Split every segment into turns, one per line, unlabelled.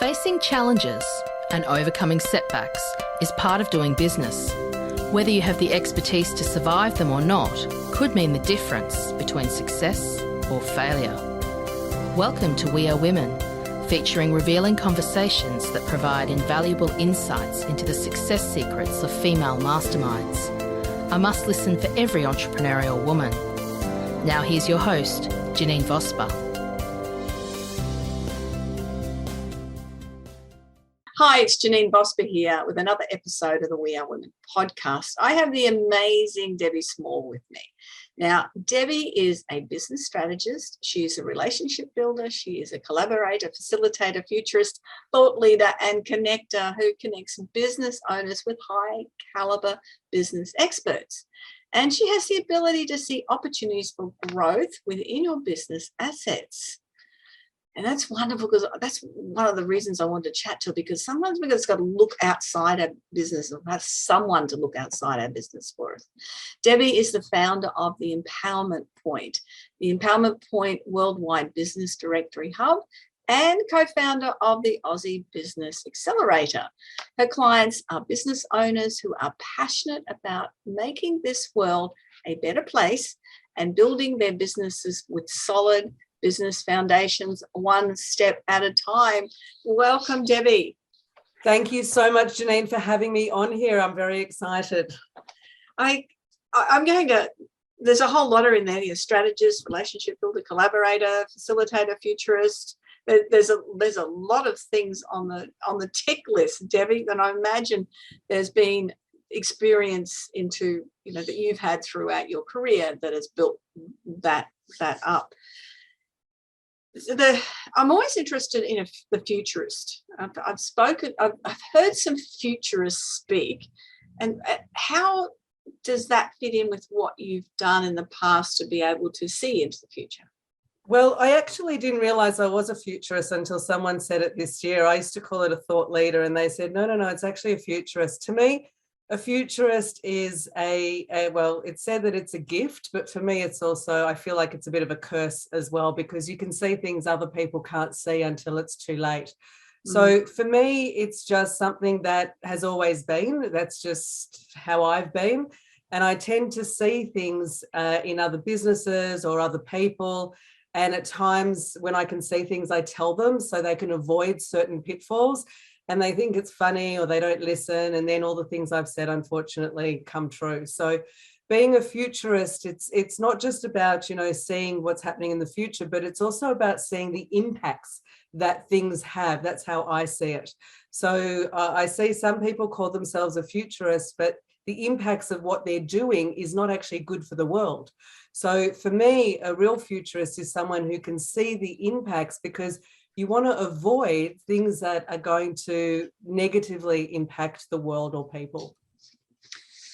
Facing challenges and overcoming setbacks is part of doing business. Whether you have the expertise to survive them or not could mean the difference between success or failure. Welcome to We Are Women, featuring revealing conversations that provide invaluable insights into the success secrets of female masterminds. A must listen for every entrepreneurial woman. Now here's your host, Janine Vosper.
Hi, it's Janine Vosper here with another episode of the We Are Women podcast. I have the amazing Debbie Small with me. Now, Debbie is a business strategist. She is a relationship builder. She is a collaborator, facilitator, futurist, thought leader, and connector who connects business owners with high caliber business experts. And she has the ability to see opportunities for growth within your business assets. And that's wonderful because that's one of the reasons I wanted to chat to her, because sometimes we've just got to look outside our business or have someone to look outside our business for us. Debbie is the founder of the Empowerment Point, the Empowerment Point Worldwide Business Directory Hub, and co-founder of the Aussie Business Accelerator. Her clients are business owners who are passionate about making this world a better place and building their businesses with solid business foundations, one step at a time. Welcome, Debbie.
Thank you so much, Janine, for having me on here. I'm very excited.
There's a whole lot in there. You're a strategist, relationship builder, collaborator, facilitator, futurist. There's a lot of things on the tick list, Debbie, and I imagine there's been experience into, that you've had throughout your career that has built that up. I'm always interested in the futurist. I've heard some futurists speak, and how does that fit in with what you've done in the past to be able to see into the future?
Well, I actually didn't realize I was a futurist until someone said it this year. I used to call it a thought leader, and they said, no, it's actually a futurist. To me, a futurist is it's said that it's a gift, but for me, it's also, I feel like it's a bit of a curse as well, because you can see things other people can't see until it's too late. So for me, it's just something that has always been. That's just how I've been. And I tend to see things in other businesses or other people. And at times when I can see things, I tell them so they can avoid certain pitfalls. And they think it's funny or they don't listen. And then all the things I've said, unfortunately, come true. So being a futurist, it's not just about, seeing what's happening in the future, but it's also about seeing the impacts that things have. That's how I see it. So I see some people call themselves a futurist, but the impacts of what they're doing is not actually good for the world. So for me, a real futurist is someone who can see the impacts, because you want to avoid things that are going to negatively impact the world or people.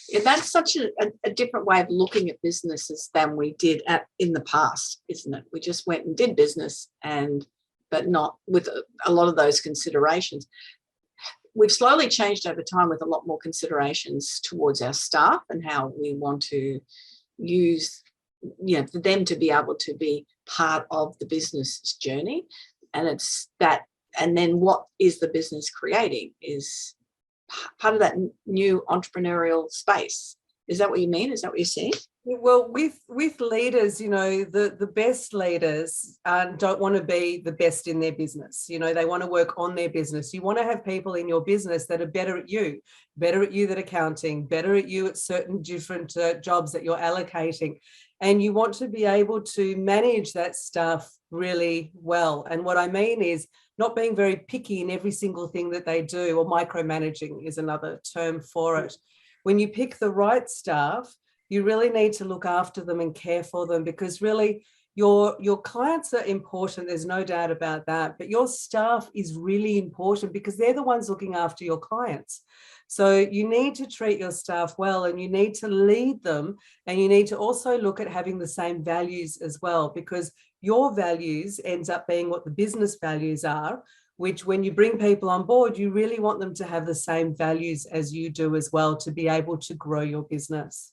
Yeah, that's such a different way of looking at businesses than we did in the past, isn't it? We just went and did business, but not with a lot of those considerations. We've slowly changed over time with a lot more considerations towards our staff and how we want to use, for them to be able to be part of the business journey. And it's that, and then what is the business creating is part of that new entrepreneurial space. Is that what you mean? Is that what you're saying?
Well, with leaders, the best leaders don't want to be the best in their business. They want to work on their business. You want to have people in your business that are better at you at accounting, better at you at certain different jobs that you're allocating. And you want to be able to manage that stuff really well. And what I mean is not being very picky in every single thing that they do, or micromanaging is another term for it. When you pick the right staff, you really need to look after them and care for them, because really your clients are important. There's no doubt about that. But your staff is really important because they're the ones looking after your clients. So you need to treat your staff well, and you need to lead them, and you need to also look at having the same values as well, because your values ends up being what the business values are, which when you bring people on board, you really want them to have the same values as you do as well to be able to grow your business.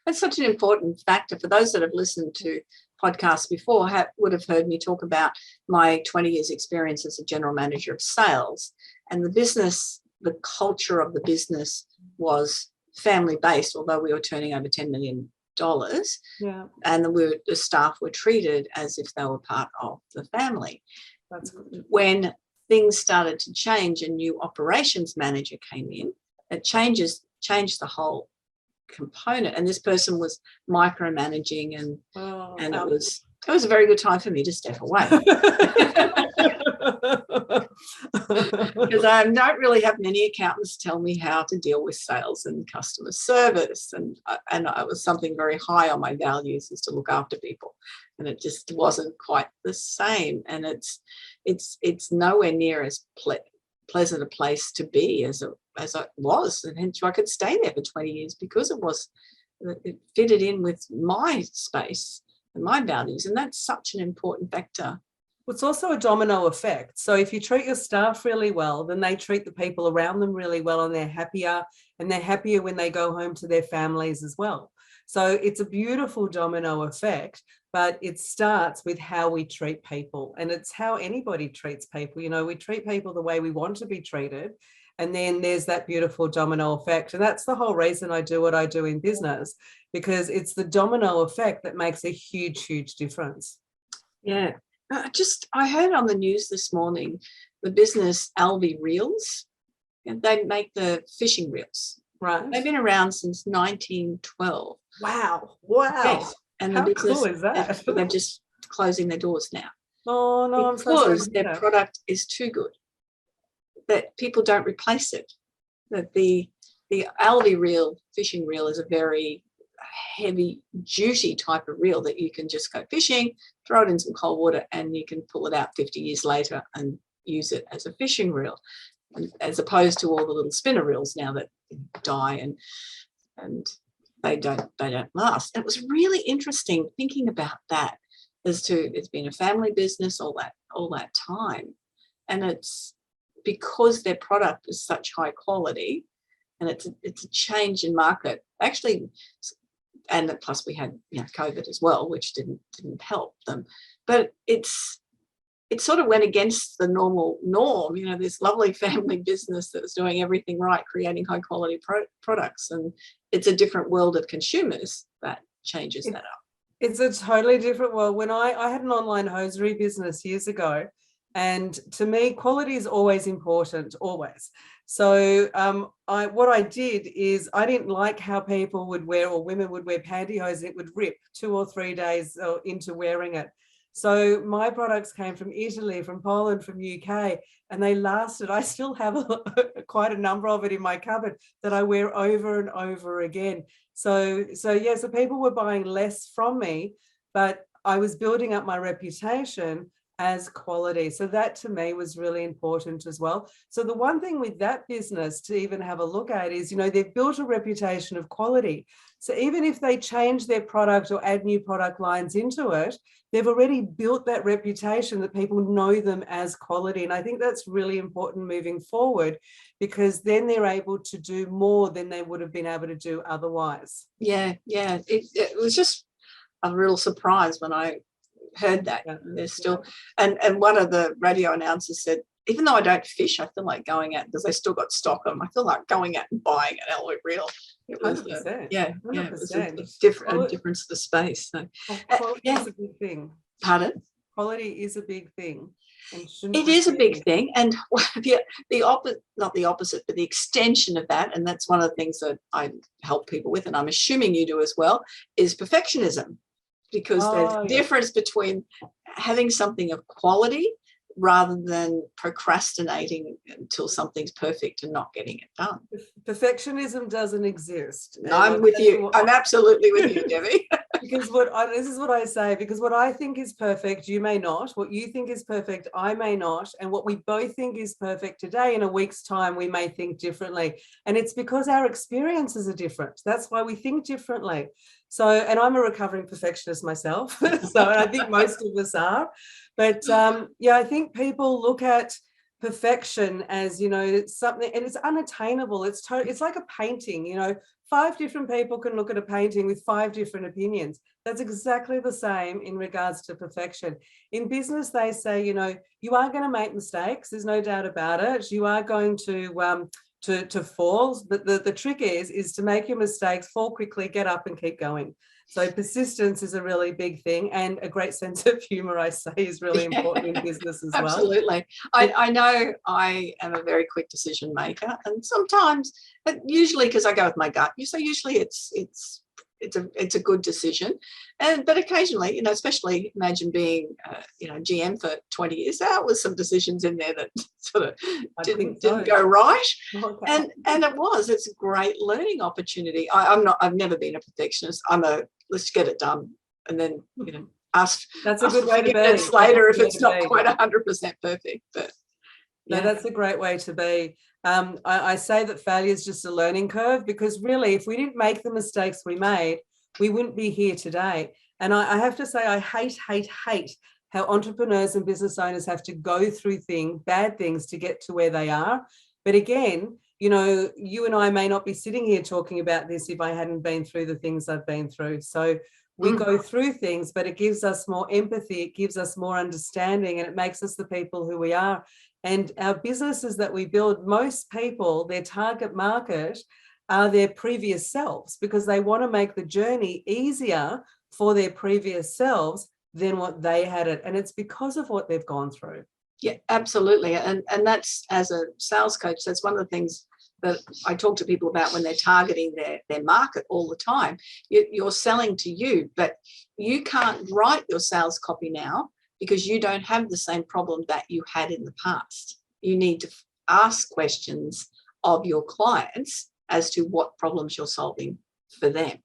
That's such an important factor for those that have listened to podcasts before would have heard me talk about my 20 years experience as a general manager of sales. And the culture of the business was family-based, although we were turning over $10 million.
Yeah.
And the staff were treated as if they were part of the family.
That's good.
When things started to change, a new operations manager came in. It changed the whole component, and this person was micromanaging, and it was a very good time for me to step away. Because I don't really have many accountants tell me how to deal with sales and customer service, and it was something very high on my values, is to look after people, and it just wasn't quite the same. And it's nowhere near as pleasant a place to be as it was, and hence I could stay there for 20 years because it fitted in with my space and my values, and that's such an important factor.
It's also a domino effect. So if you treat your staff really well, then they treat the people around them really well, and they're happier when they go home to their families as well. So it's a beautiful domino effect, but it starts with how we treat people, and it's how anybody treats people. We treat people the way we want to be treated, and then there's that beautiful domino effect. And that's the whole reason I do what I do in business, because it's the domino effect that makes a huge, huge difference.
Yeah. I heard on the news this morning, the business Alvi Reels, and they make the fishing reels.
Right.
They've been around since 1912.
Wow.
Yes. And
how
the business,
cool is that?
they're just closing their doors now.
Oh, no,
because their product is too good, that people don't replace it. That the Alvi reel, fishing reel, is a very heavy duty type of reel that you can just go fishing, throw it in some cold water, and you can pull it out 50 years later and use it as a fishing reel, as opposed to all the little spinner reels now that die and they don't last. It was really interesting thinking about that, as to it's been a family business all that time, and it's because their product is such high quality, and it's a change in market actually. And plus we had COVID as well, which didn't help them. But it sort of went against the normal norm. This lovely family business that was doing everything right, creating high quality products, and it's a different world of consumers that changes that up.
It's a totally different world. When I had an online hosiery business years ago, and to me, quality is always important, always. So what I did is, I didn't like how people would wear, or women would wear, pantyhose, and it would rip 2 or 3 days into wearing it. So my products came from Italy, from Poland, from UK, and they lasted. I still have quite a number of it in my cupboard that I wear over and over again. So people were buying less from me, but I was building up my reputation as quality. So that to me was really important as well. So the one thing with that business to even have a look at is, they've built a reputation of quality. So even if they change their product or add new product lines into it, they've already built that reputation that people know them as quality. And I think that's really important moving forward, because then they're able to do more than they would have been able to do otherwise.
Yeah. It was just a real surprise when I heard that. There's still, and one of the radio announcers said, even though I don't fish, I feel like going out, because they still got stock of them, I feel like going out and buying an Alvi reel. It was
100%.
It was a difference to space. So
quality is a big thing.
Pardon?
Quality is a big thing.
It is a big thing, and the opposite, not the opposite, but the extension of that, and that's one of the things that I help people with, and I'm assuming you do as well, is perfectionism. Because there's a difference between having something of quality rather than procrastinating until something's perfect and not getting it done.
Perfectionism doesn't exist.
I'm with you. I'm absolutely with you, Debbie.
Because this is what I say, because what I think is perfect, you may not. What you think is perfect, I may not. And what we both think is perfect today, in a week's time, we may think differently. And it's because our experiences are different. That's why we think differently. So, and I'm a recovering perfectionist myself. So, and I think most of us are. But I think people look at perfection as, it's something, and it's unattainable. It's like a painting, 5 different people can look at a painting with 5 different opinions. That's exactly the same in regards to perfection. In business, they say, you are going to make mistakes. There's no doubt about it. You are going to fall, but the trick is to make your mistakes, fall quickly, get up and keep going. So persistence is a really big thing, and a great sense of humor, I say, is really important in business as well.
Absolutely. I know I am a very quick decision maker, and sometimes, but usually because I go with my gut, so usually it's a good decision, but occasionally, especially imagine being GM for 20 years, there was some decisions in there that sort of didn't go right. Okay. And it's a great learning opportunity. I've never been a perfectionist. Let's get it done, and then ask.
That's a good way to be.
Later, if it's not quite 100% perfect, but
no, that's a great way to be. I say that failure is just a learning curve, because really, if we didn't make the mistakes we made, we wouldn't be here today. And I have to say, I hate how entrepreneurs and business owners have to go through bad things to get to where they are. But again, you and I may not be sitting here talking about this if I hadn't been through the things I've been through. So we go through things, but it gives us more empathy, it gives us more understanding, and it makes us the people who we are. And our businesses that we build, most people, their target market are their previous selves, because they want to make the journey easier for their previous selves than what they had it. And it's because of what they've gone through.
Yeah, absolutely. And that's, as a sales coach, that's one of the things that I talk to people about when they're targeting their market all the time. You're selling to you, but you can't write your sales copy now because you don't have the same problem that you had in the past. You need to ask questions of your clients as to what problems you're solving for them,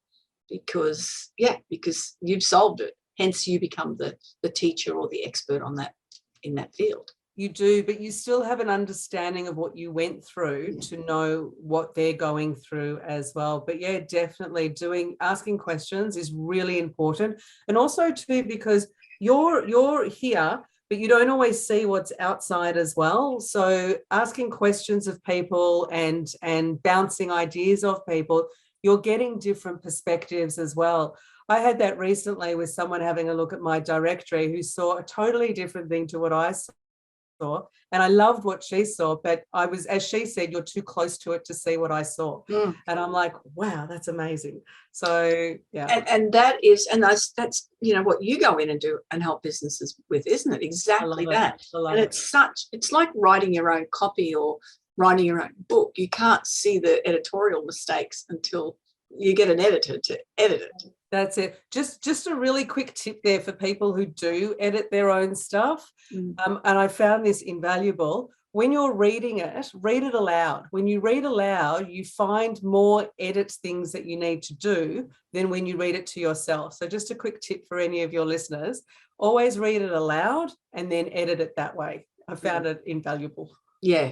because you've solved it. Hence, you become the teacher or the expert on that in that field.
You do, but you still have an understanding of what you went through to know what they're going through as well. But yeah, definitely asking questions is really important. And also too, because you're here, but you don't always see what's outside as well. So asking questions of people and bouncing ideas off people, you're getting different perspectives as well. I had that recently with someone having a look at my directory who saw a totally different thing to what I saw. And I loved what she saw, but I was, as she said, you're too close to it to see what I saw. And I'm like, wow, that's amazing. So yeah.
And that's what you go in and do and help businesses with, isn't it? Exactly that. And it's like writing your own copy or writing your own book. You can't see the editorial mistakes until you get an editor to edit it.
That's it. Just a really quick tip there for people who do edit their own stuff. And I found this invaluable. When you're reading it, read it aloud. When you read aloud, you find more edit things that you need to do than when you read it to yourself. So just a quick tip for any of your listeners, always read it aloud and then edit it that way. I found it invaluable.
Yeah,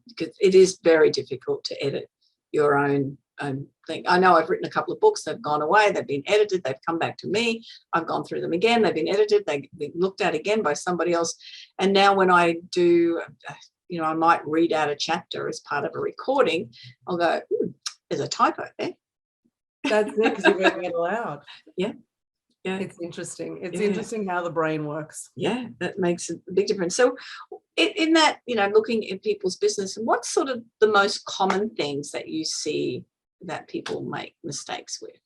because it is very difficult to edit your own thing. I know I've written a couple of books, they've gone away, they've been edited, they've come back to me, I've gone through them again, they've been edited, they've been looked at again by somebody else. And now when I do, I might read out a chapter as part of a recording, I'll go, there's a typo there.
That's it, because you're reading it aloud.
Yeah.
It's interesting. It's interesting how the brain works.
Yeah, that makes a big difference. So in that, looking at people's business, what's sort of the most common things that you see that people make mistakes with?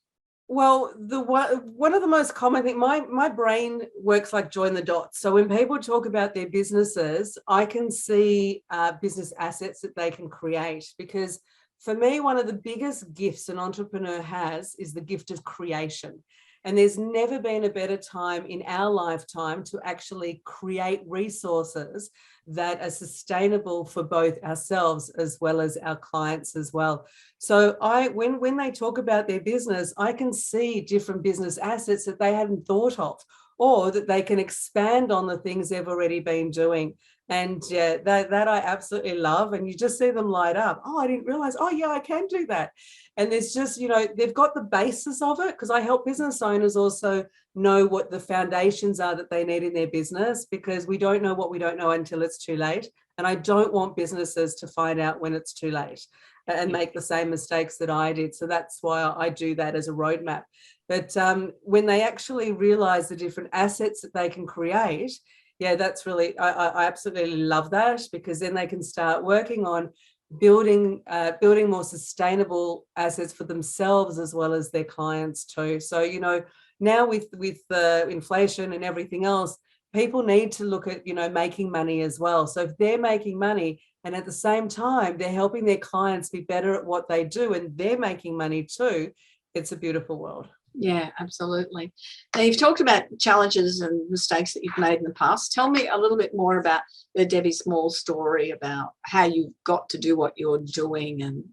Well, one of the most common things, my brain works like join the dots. So when people talk about their businesses, I can see business assets that they can create, because for me, one of the biggest gifts an entrepreneur has is the gift of creation. And there's never been a better time in our lifetime to actually create resources that are sustainable for both ourselves as well as our clients as well. So when they talk about their business, I can see different business assets that they hadn't thought of, or that they can expand on the things they've already been doing. And yeah, that I absolutely love. And you just see them light up. Oh, I didn't realize, oh yeah, I can do that. And there's just, they've got the basis of it, because I help business owners also know what the foundations are that they need in their business, because we don't know what we don't know until it's too late. And I don't want businesses to find out when it's too late and make the same mistakes that I did. So that's why I do that as a roadmap. But when they actually realize the different assets that they can create, yeah, that's really, I absolutely love that, because then they can start working on building more sustainable assets for themselves as well as their clients too. So, now with inflation and everything else, people need to look at, making money as well. So if they're making money and at the same time they're helping their clients be better at what they do and they're making money too, it's a beautiful world.
Yeah, absolutely. Now, you've talked about challenges and mistakes that you've made in the past. Tell me a little bit more about the Debbie Small story, about how you got to do what you're doing, and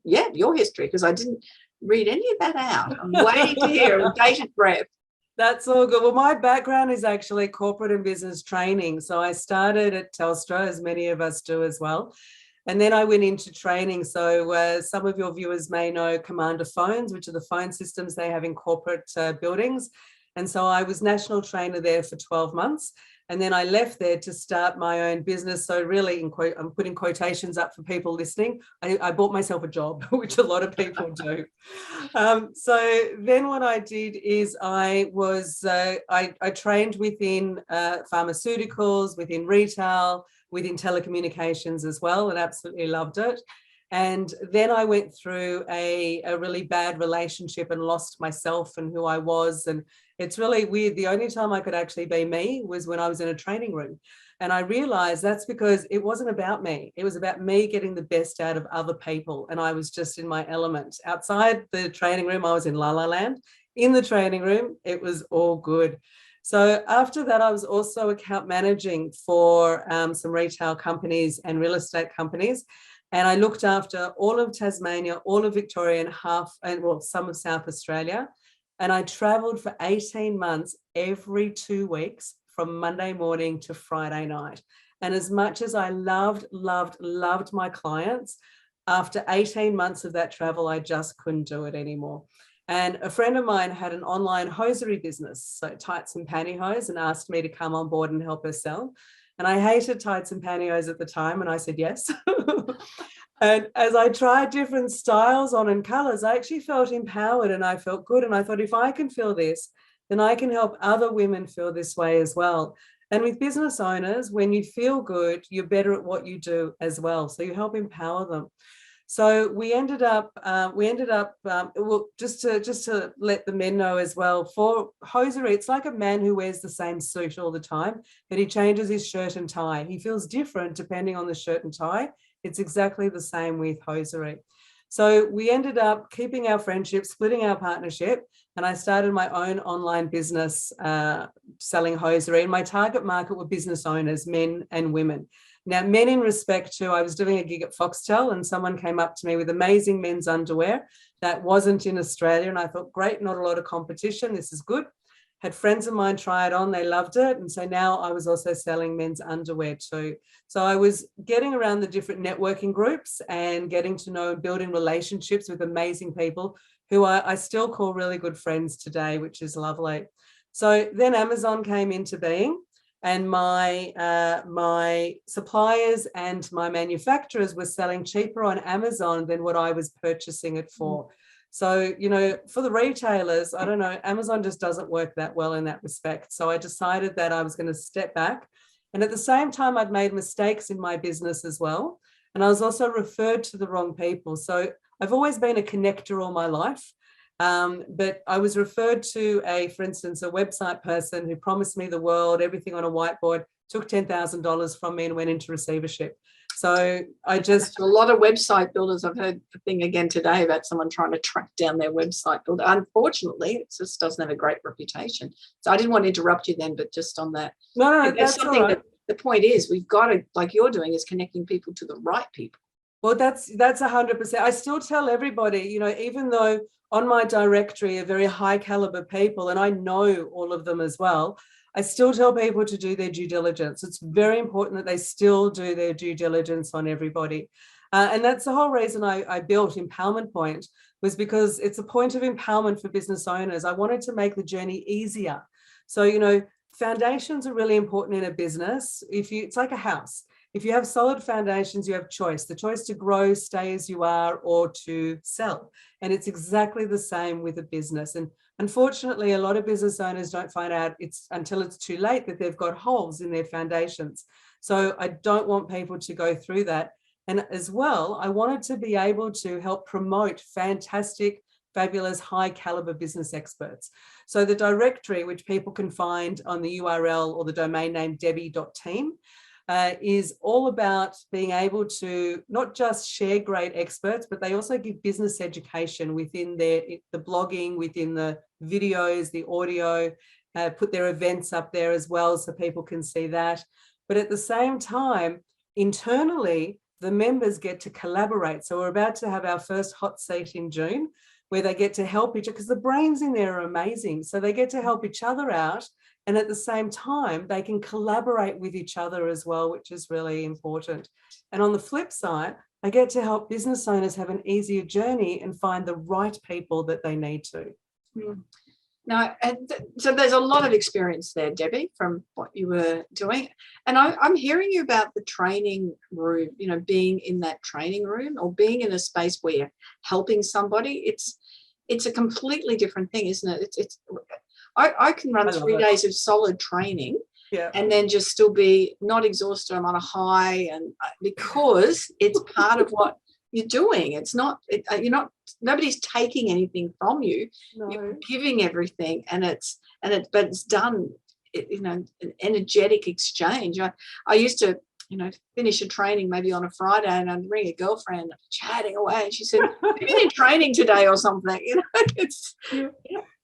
yeah, your history, because I didn't read any of that out. I'm waiting to hear with bated breath.
That's all good. Well, my background is actually corporate and business training. So I started at Telstra, as many of us do as well. And then I went into training. So some of your viewers may know Commander phones, which are the phone systems they have in corporate buildings. And so I was national trainer there for 12 months. And then I left there to start my own business. So really, I'm putting quotations up for people listening. I bought myself a job, which a lot of people do. So then what I did is I trained within pharmaceuticals, within retail, within telecommunications as well, and absolutely loved it. And then I went through a really bad relationship and lost myself and who I was. And it's really weird. The only time I could actually be me was when I was in a training room. And I realized that's because it wasn't about me. It was about me getting the best out of other people. And I was just in my element. Outside the training room, I was in La La Land. In the training room, it was all good. So after that, I was also account managing for some retail companies and real estate companies. And I looked after all of Tasmania, all of Victoria, and some of South Australia. And I traveled for 18 months every 2 weeks from Monday morning to Friday night. And as much as I loved my clients, after 18 months of that travel, I just couldn't do it anymore. And a friend of mine had an online hosiery business, so tights and pantyhose, and asked me to come on board and help her sell. And I hated tights and pantyhose at the time, and I said yes. And as I tried different styles on and colors, I actually felt empowered and I felt good. And I thought, if I can feel this, then I can help other women feel this way as well. And with business owners, when you feel good, you're better at what you do as well. So you help empower them. So we ended up, just to let the men know as well, for hosiery, it's like a man who wears the same suit all the time, but he changes his shirt and tie. He feels different depending on the shirt and tie. It's exactly the same with hosiery. So we ended up keeping our friendship, splitting our partnership, and I started my own online business selling hosiery. And my target market were business owners, men and women. Now, men in respect to, I was doing a gig at Foxtel and someone came up to me with amazing men's underwear that wasn't in Australia. And I thought, great, not a lot of competition. This is good. Had friends of mine try it on. They loved it. And so now I was also selling men's underwear too. So I was getting around the different networking groups and getting to know and building relationships with amazing people who I still call really good friends today, which is lovely. So then Amazon came into being. And my suppliers and my manufacturers were selling cheaper on Amazon than what I was purchasing it for. So, for the retailers, I don't know, Amazon just doesn't work that well in that respect. So I decided that I was going to step back. And at the same time, I'd made mistakes in my business as well. And I was also referred to the wrong people. So I've always been a connector all my life. But I was referred to for instance, a website person who promised me the world, everything on a whiteboard, took $10,000 from me and went into receivership. So a
lot of website builders. I've heard a thing again today about someone trying to track down their website builder. Unfortunately, it just doesn't have a great reputation. So I didn't want to interrupt you then, but just on that.
No,
that's something that the point is, we've got to, like you're doing, is connecting people to the right people.
Well, that's 100%. I still tell everybody, even though on my directory are very high caliber people, and I know all of them as well, I still tell people to do their due diligence. It's very important that they still do their due diligence on everybody. And that's the whole reason I built Empowerment Point, was because it's a point of empowerment for business owners. I wanted to make the journey easier. So, you know, foundations are really important in a business. It's like a house. If you have solid foundations, you have choice. The choice to grow, stay as you are, or to sell. And it's exactly the same with a business. And unfortunately, a lot of business owners don't find out until it's too late that they've got holes in their foundations. So I don't want people to go through that. And as well, I wanted to be able to help promote fantastic, fabulous, high caliber business experts. So the directory, which people can find on the URL or the domain name debbie.team, is all about being able to not just share great experts, but they also give business education within the blogging, within the videos, the audio, put their events up there as well so people can see that. But at the same time, internally, the members get to collaborate. So we're about to have our first hot seat in June, where they get to help each other, because the brains in there are amazing. So they get to help each other out. And at the same time, they can collaborate with each other as well, which is really important. And on the flip side, I get to help business owners have an easier journey and find the right people that they need to.
Now, so there's a lot of experience there, Debbie, from what you were doing. And I'm hearing you about the training room, you know, being in that training room or being in a space where you're helping somebody. It's a completely different thing, isn't it? I can run 3 days of solid training, and then just still be not exhausted. I'm on a high, and because it's part of what you're doing. It's not, nobody's taking anything from you. No. You're giving everything, but it's done, an energetic exchange. I used to, finish a training maybe on a Friday, and I'd ring a girlfriend chatting away, and she said, "Maybe you're in training today or something."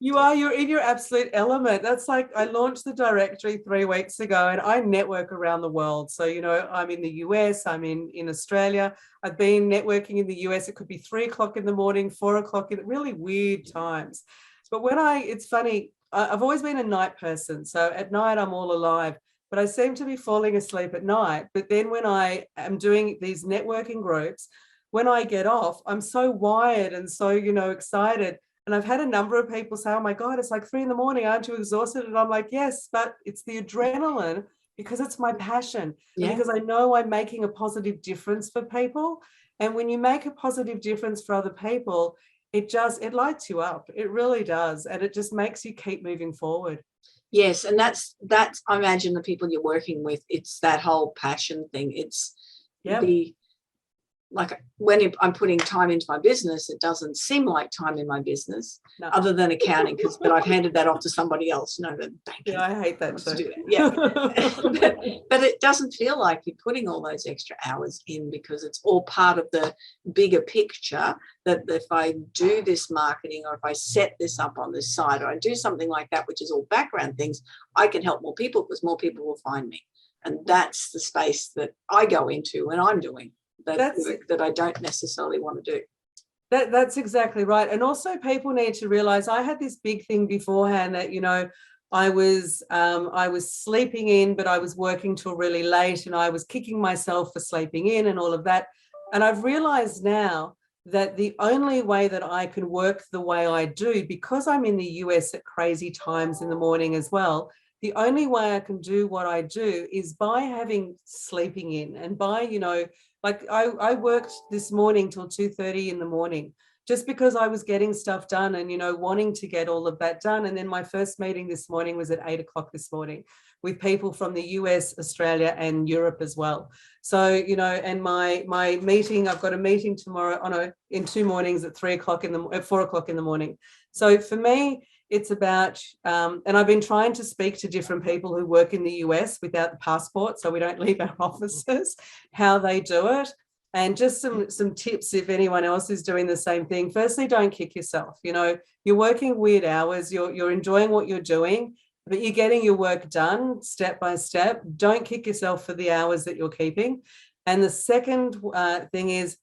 You're in your absolute element. That's like, I launched the directory 3 weeks ago, and I network around the world. So, I'm in the US, I'm in Australia. I've been networking in the US. It could be 3 o'clock in the morning, 4 o'clock, in really weird times. But it's funny, I've always been a night person. So at night, I'm all alive, but I seem to be falling asleep at night. But then when I am doing these networking groups, when I get off, I'm so wired and so, excited. And I've had a number of people say, "Oh my God, it's like 3 a.m. Aren't you exhausted?" And I'm like, yes, but it's the adrenaline, because it's my passion. Yeah. Because I know I'm making a positive difference for people. And when you make a positive difference for other people, it lights you up. It really does. And it just makes you keep moving forward.
Yes. And that's I imagine the people you're working with, it's that whole passion thing. It's like when I'm putting time into my business, it doesn't seem like time in my business, other than accounting, but I've handed that off to somebody else. The banking.
Yeah, I hate that too.
Do that. Yeah, but it doesn't feel like you're putting all those extra hours in, because it's all part of the bigger picture. That if I do this marketing, or if I set this up on this side, or I do something like that, which is all background things, I can help more people, because more people will find me, and that's the space that I go into when I'm doing that I don't necessarily want to do.
That's exactly right. And also, people need to realize, I had this big thing beforehand that, I was sleeping in, but I was working till really late, and I was kicking myself for sleeping in and all of that. And I've realized now that the only way that I can work the way I do, because I'm in the US at crazy times in the morning as well, the only way I can do what I do is by having sleeping in, and by, like I worked this morning till 2:30 in the morning, just because I was getting stuff done and, wanting to get all of that done. And then my first meeting this morning was at 8 o'clock this morning with people from the US, Australia, and Europe as well. So, and my meeting, I've got a meeting tomorrow in 2 mornings at 4 o'clock in the morning. So for me, it's about, and I've been trying to speak to different people who work in the US without the passport, so we don't leave our offices, how they do it. And just some tips if anyone else is doing the same thing. Firstly, don't kick yourself. You're working weird hours, you're enjoying what you're doing, but you're getting your work done step by step. Don't kick yourself for the hours that you're keeping. And the second thing is,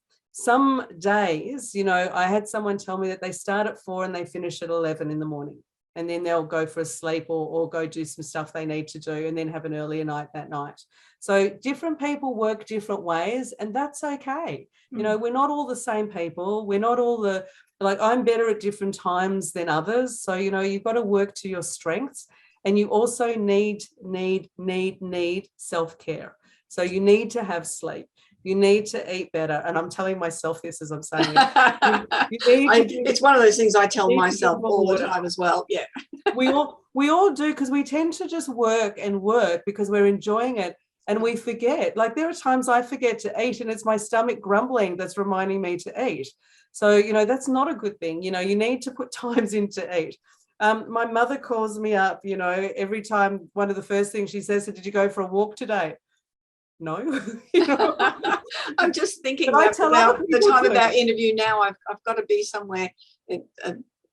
some days, I had someone tell me that they start at 4 and they finish at 11 in the morning, and then they'll go for a sleep or go do some stuff they need to do and then have an earlier night that night. So different people work different ways, and that's okay. We're not all the same people. We're not all I'm better at different times than others. So, you've got to work to your strengths, and you also need self-care. So you need to have sleep. You need to eat better. And I'm telling myself this as I'm saying it.
It's one of those things I tell myself all the time as well. Yeah.
we all do, because we tend to just work because we're enjoying it, and we forget. Like, there are times I forget to eat, and it's my stomach grumbling that's reminding me to eat. So, that's not a good thing. You need to put times in to eat. My mother calls me up, every time. One of the first things she says, did you go for a walk today? No.
I'm just thinking about the time of our interview now. I've got to be somewhere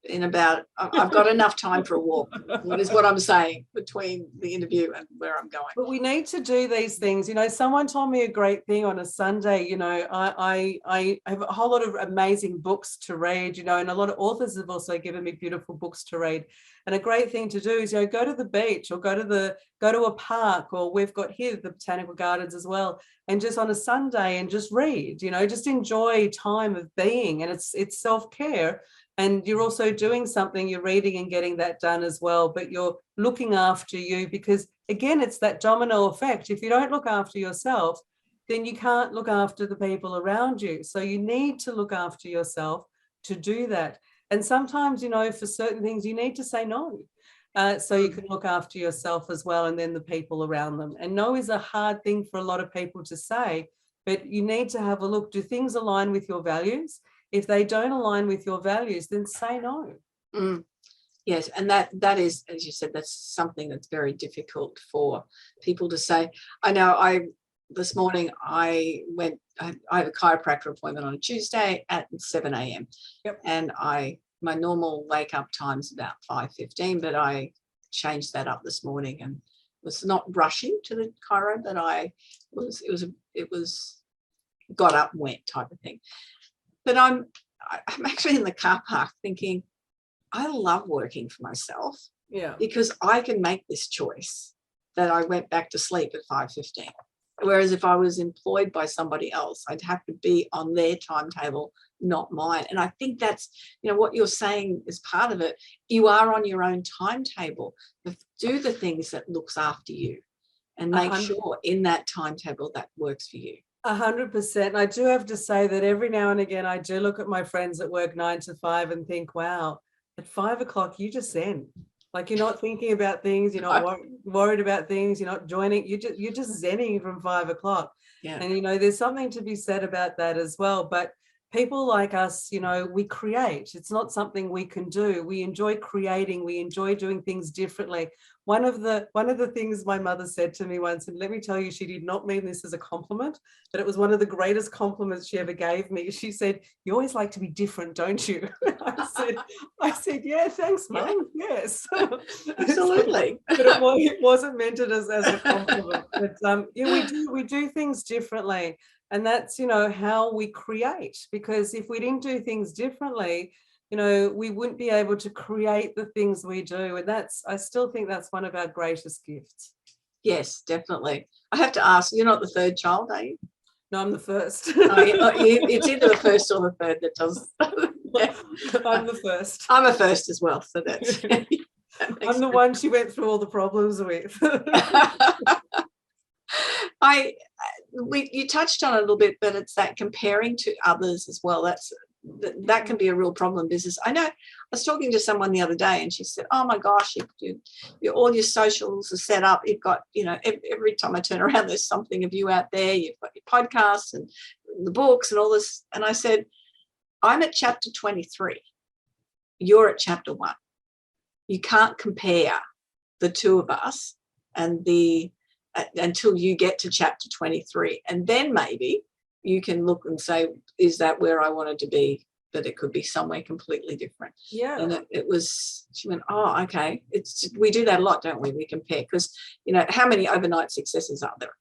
in about, I've got enough time for a walk. That is what I'm saying, between the interview and where I'm going.
But we need to do these things. Someone told me a great thing on a Sunday. I have a whole lot of amazing books to read, and a lot of authors have also given me beautiful books to read. And a great thing to do is, go to the beach, or go to a park, or we've got here the botanical gardens as well, and just on a Sunday and just read, just enjoy time of being. And it's self-care. And you're also doing something, you're reading and getting that done as well, but you're looking after you, because again, it's that domino effect. If you don't look after yourself, then you can't look after the people around you. So you need to look after yourself to do that. And sometimes, for certain things, you need to say no. So you can look after yourself as well, and then the people around them. And no is a hard thing for a lot of people to say, but you need to have a look. Do things align with your values? If they don't align with your values, then say no.
Yes, and that is, as you said, that's something that's very difficult for people to say. I know this morning I have a chiropractor appointment on a Tuesday at 7 a.m.
Yep. And
my normal wake up time's about 5:15, but I changed that up this morning and was not rushing to the chiro, but it was got up and went type of thing. But I'm actually in the car park thinking, I love working for myself, because I can make this choice that I went back to sleep at 5:15. Whereas if I was employed by somebody else, I'd have to be on their timetable, not mine. And I think that's, what you're saying is part of it. You are on your own timetable, but do the things that looks after you, and make sure in that timetable that works for you.
100%. I do have to say that every now and again, I do look at my friends that work 9 to 5 and think, wow, at 5 o'clock, you just zen. Like, you're not thinking about things, you're not worried about things, you're not joining, you're just zenning from 5 o'clock.
Yeah.
And, there's something to be said about that as well. But people like us, we create. It's not something we can do. We enjoy creating. We enjoy doing things differently. One of the things my mother said to me once, and let me tell you, she did not mean this as a compliment, but it was one of the greatest compliments she ever gave me. She said, "You always like to be different, don't you?" I said, "Yeah, thanks, Mum. Yes,
absolutely."
But it wasn't meant as a compliment. But we do things differently. And that's, how we create, because if we didn't do things differently, we wouldn't be able to create the things we do. And I still think that's one of our greatest gifts.
Yes, definitely. I have to ask, you're not the third child, are you?
No, I'm the first.
It's either the first or the third that does. Yeah.
I'm the first.
I'm a first as well. So that's.
I'm the one she went through all the problems with.
You touched on it a little bit, but it's that comparing to others as well. That can be a real problem in business. I know I was talking to someone the other day, and she said, "Oh my gosh, all your socials are set up. You've got, every time I turn around, there's something of you out there. You've got your podcasts and the books and all this." And I said, "I'm at chapter 23. You're at chapter 1. You can't compare the two of us until you get to chapter 23. And then maybe you can look and say, is that where I wanted to be? But it could be somewhere completely different."
Yeah.
And she went, "Oh, okay." We do that a lot, don't we? We compare, because, how many overnight successes are there?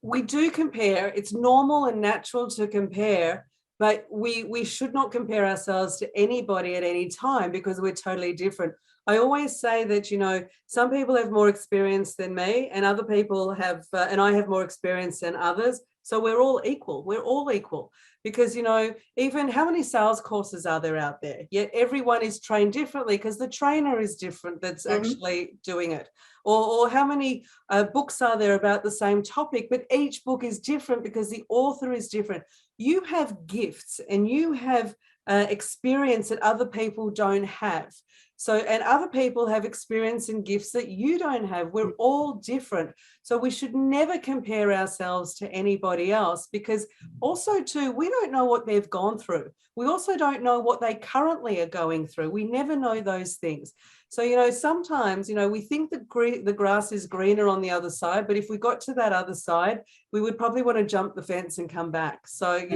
We do compare. It's normal and natural to compare. But we should not compare ourselves to anybody at any time because we're totally different. I always say that, some people have more experience than me and other people have, and I have more experience than others. So we're all equal. We're all equal because, even how many sales courses are there out there? Yet everyone is trained differently because the trainer is different that's actually doing it. Or how many books are there about the same topic, but each book is different because the author is different. You have gifts and you have experience that other people don't have. So, and other people have experience and gifts that you don't have. We're all different. So we should never compare ourselves to anybody else because also too, we don't know what they've gone through. We also don't know what they currently are going through. We never know those things. So, sometimes, we think the grass is greener on the other side, but if we got to that other side, we would probably want to jump the fence and come back. So,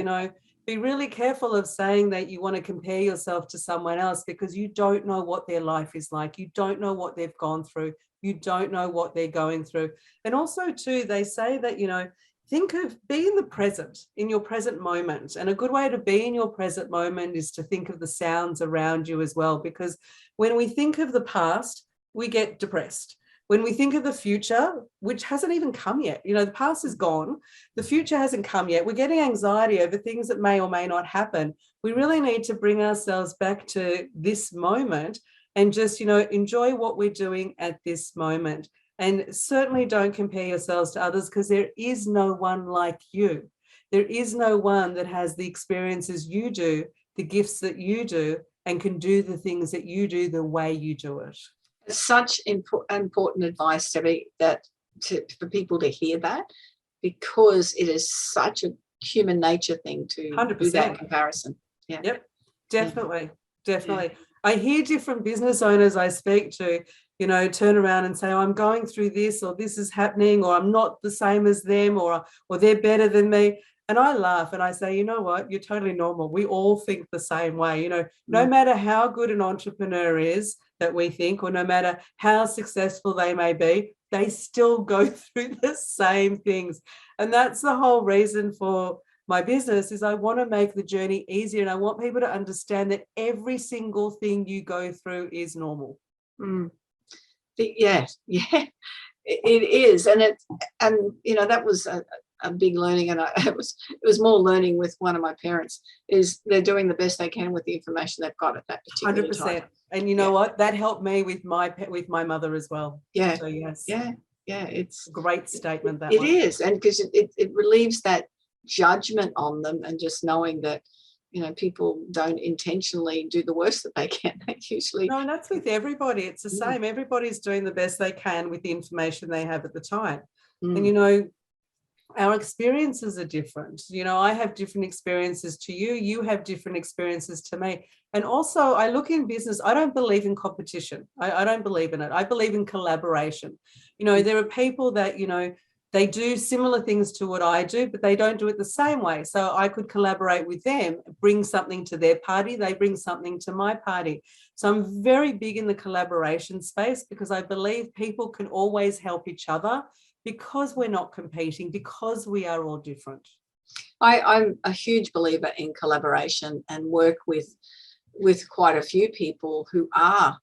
be really careful of saying that you want to compare yourself to someone else because you don't know what their life is like. You don't know what they've gone through. You don't know what they're going through. And also too, they say that, be in the present, in your present moment. And a good way to be in your present moment is to think of the sounds around you as well, because when we think of the past, we get depressed. When we think of the future, which hasn't even come yet, the past is gone, the future hasn't come yet, we're getting anxiety over things that may or may not happen. We really need to bring ourselves back to this moment and just, enjoy what we're doing at this moment. And certainly don't compare yourselves to others because there is no one like you. There is no one that has the experiences you do, the gifts that you do, and can do the things that you do the way you do it.
Such important advice, Debbie, for people to hear that, because it is such a human nature thing to 100%. Do that comparison. Yeah.
Yep, definitely. Yeah. I hear different business owners I speak to, turn around and say, oh, I'm going through this, or this is happening, or I'm not the same as them, or they're better than me. And I laugh and I say, you know what, you're totally normal. We all think the same way. No matter how good an entrepreneur is that we think, or no matter how successful they may be, they still go through the same things. And that's the whole reason for my business is I want to make the journey easier. And I want people to understand that every single thing you go through is normal.
Yeah, it is. And that was a big learning, and it was more learning with one of my parents, is they're doing the best they can with the information they've got at that particular 100%. Time.
And you know what? That helped me with my mother as well.
Yeah.
So yes.
Yeah. It's
a great statement.
It is, and because it relieves that judgment on them, and just knowing that people don't intentionally do the worst that they can. They usually
no, and that's with everybody. It's the same. Everybody's doing the best they can with the information they have at the time. And our experiences are different. I have different experiences to you. You have different experiences to me. And also, I look in business, I don't believe in competition. I don't believe in it. I believe in collaboration. There are people that, they do similar things to what I do, but they don't do it the same way. So I could collaborate with them, bring something to their party, they bring something to my party. So I'm very big in the collaboration space because I believe people can always help each other because we're not competing, because we are all different.
I'm a huge believer in collaboration and work with quite a few people who are,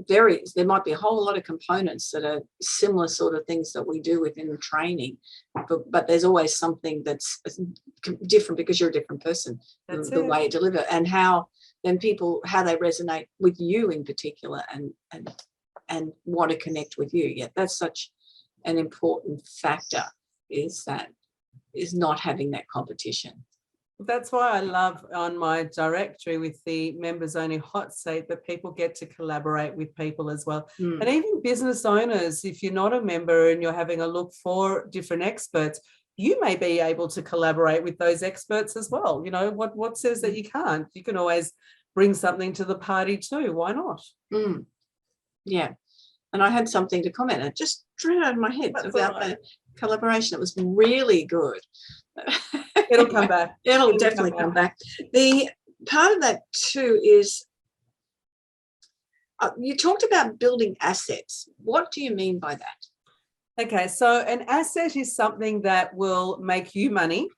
there might be a whole lot of components that are similar sort of things that we do within training, but there's always something that's different because you're a different person. That's the way you deliver, and how they resonate with you in particular, and want to connect with you. Yeah, that's such an important factor, is not having that competition.
That's why I love on my directory with the members only hot seat that people get to collaborate with people as well. And even business owners, if you're not a member and you're having a look for different experts, you may be able to collaborate with those experts as well. What says that you can't? You can always bring something to the party too. Why not?
Yeah. And I had something to comment. It just drew out of my head about the collaboration. It was really good.
It'll come back.
It'll definitely come back. The part of that too is you talked about building assets. What do you mean by that?
Okay, so an asset is something that will make you money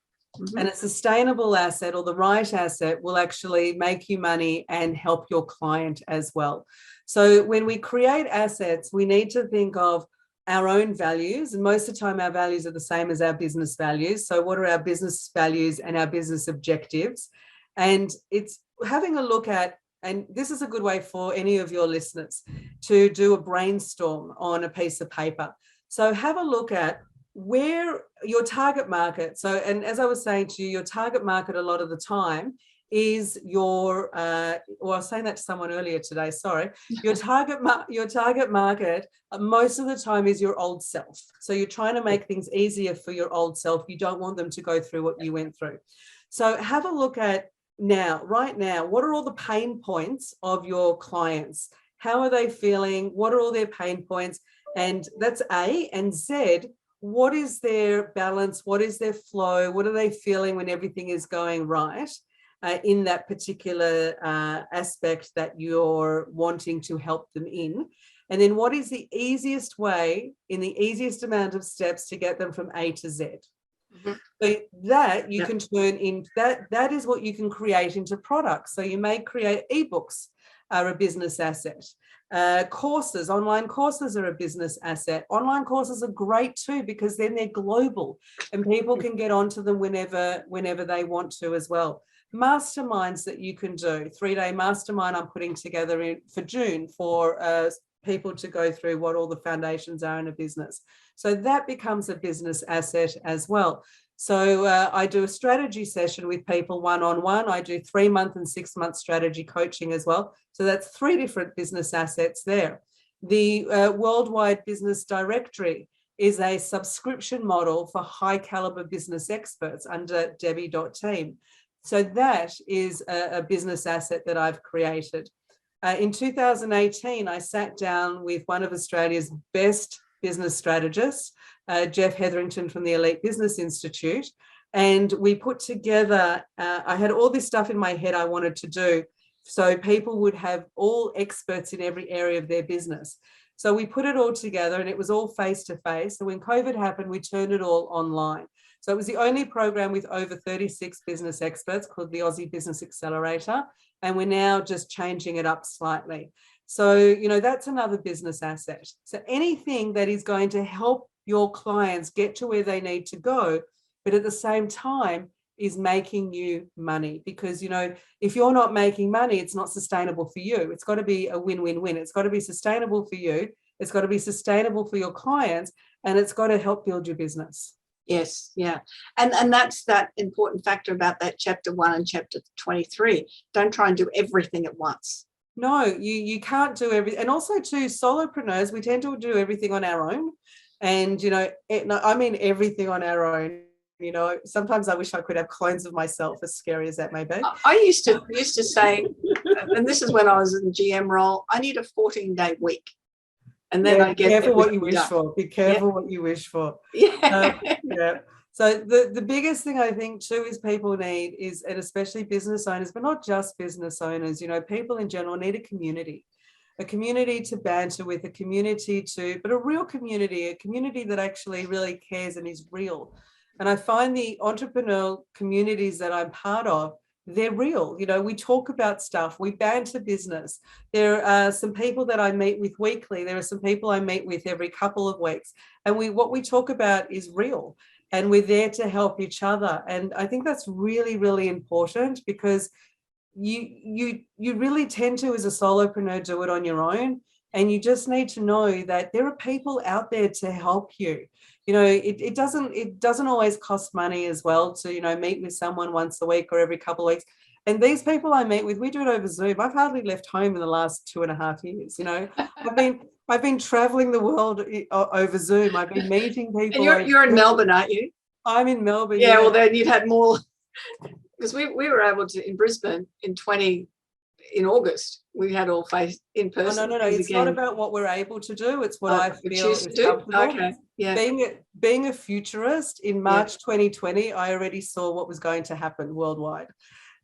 And a sustainable asset, or the right asset, will actually make you money and help your client as well. So when we create assets, we need to think of our own values, and most of the time our values are the same as our business values. So what are our business values and our business objectives? And it's having a look at, and this is a good way for any of your listeners to do a brainstorm on a piece of paper. So have a look at where your target market. So, and as I was saying to you, your target market a lot of the time is your, well, I was saying that to someone earlier today, sorry. Your target market most of the time is your old self. So you're trying to make things easier for your old self. You don't want them to go through what you went through. So have a look at right now, what are all the pain points of your clients? How are they feeling? What are all their pain points? And that's A. And Z, what is their balance? What is their flow? What are they feeling when everything is going right in that particular aspect that you're wanting to help them in? And then what is the easiest way, in the easiest amount of steps, to get them from A to Z? So that you can turn in, that is what you can create into products. So you may create ebooks are a business asset. Courses, online courses are a business asset. Online courses are great too, because then they're global and people can get onto them whenever they want to as well. Masterminds that you can do, 3-day mastermind I'm putting together for June for people to go through what all the foundations are in a business. So that becomes a business asset as well. So I do a strategy session with people one-on-one. I do 3-month and 6-month strategy coaching as well. So that's 3 different business assets there. The Worldwide Business Directory is a subscription model for high caliber business experts under Debbie.team. So that is a business asset that I've created. In 2018, I sat down with one of Australia's best business strategists, Jeff Hetherington from the Elite Business Institute, and we put together, I had all this stuff in my head I wanted to do, so people would have all experts in every area of their business. So we put it all together, and it was all face-to-face. So when COVID happened, we turned it all online. So it was the only program with over 36 business experts, called the Aussie Business Accelerator, and we're now just changing it up slightly. So, you know, that's another business asset. So anything that is going to help your clients get to where they need to go, but at the same time is making you money. Because, you know, if you're not making money, it's not sustainable for you. It's got to be a win-win-win. It's got to be sustainable for you. It's got to be sustainable for your clients, and it's got to help build your business.
Yes, yeah. And that's that important factor about that chapter 1 and chapter 23. Don't try and do everything at once.
No, you can't do everything. And also too, solopreneurs, we tend to do everything on our own. And, you know, I mean everything on our own. You know, sometimes I wish I could have clones of myself, as scary as that may be.
I used to say, and this is when I was in the GM role, I need a 14-day week. And then I get
careful what you wish for. Be careful what you wish for. Yeah. So the biggest thing I think too is people need is, and especially business owners, but not just business owners, you know, people in general need a community to banter with, a community but a real community, a community that actually really cares and is real. And I find the entrepreneurial communities that I'm part of, they're real. You know, we talk about stuff, we banter business. There are some people that I meet with weekly. There are some people I meet with every couple of weeks. And what we talk about is real, and we're there to help each other. And I think that's really, really important, because you really tend to, as a solopreneur, do it on your own. And you just need to know that there are people out there to help you. You know, it doesn't always cost money as well to, you know, meet with someone once a week or every couple of weeks. And these people I meet with, we do it over Zoom. I've hardly left home in the last 2.5 years. You know, I've been traveling the world over Zoom. I've been meeting people.
And you're in Melbourne, aren't you?
I'm in Melbourne.
Yeah. Well, then you'd had more, because we were able to, in Brisbane in August, we had all face in person.
No. It's not about what we're able to do. It's what I feel is comfortable.
Okay. Yeah.
Being a futurist in March 2020, I already saw what was going to happen worldwide.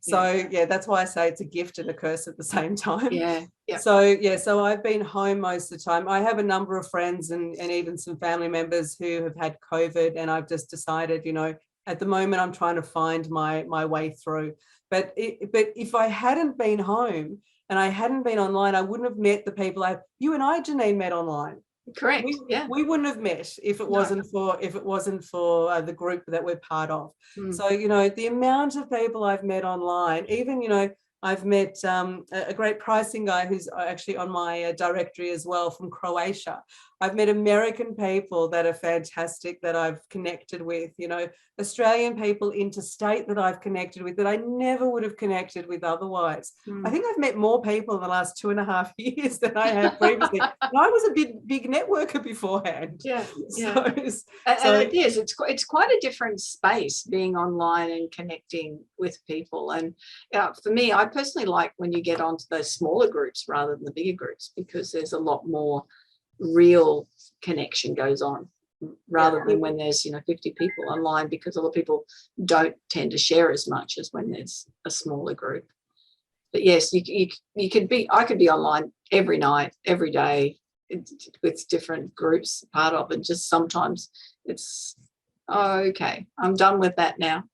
So that's why I say it's a gift and a curse at the same time.
Yeah.
So I've been home most of the time. I have a number of friends and even some family members who have had COVID, and I've just decided, you know, at the moment I'm trying to find my way through. But if I hadn't been home and I hadn't been online, I wouldn't have met the people you and I, Janine, met online.
Correct.
We wouldn't have met if it wasn't for the group that we're part of. So, the amount of people I've met online, even, I've met a great pricing guy who's actually on my directory as well from Croatia. I've met American people that are fantastic that I've connected with, Australian people interstate that I've connected with that I never would have connected with otherwise. I think I've met more people in the last 2.5 years than I have previously. I was a big networker beforehand.
Yeah.
And
it is. It's quite a different space being online and connecting with people. And for me, I personally like when you get onto those smaller groups rather than the bigger groups, because there's a lot more real connection goes on rather than when there's 50 people online, because a lot of people don't tend to share as much as when there's a smaller group. But yes, I could be online every night, every day with different groups part of it. Just sometimes it's okay, I'm done with that now.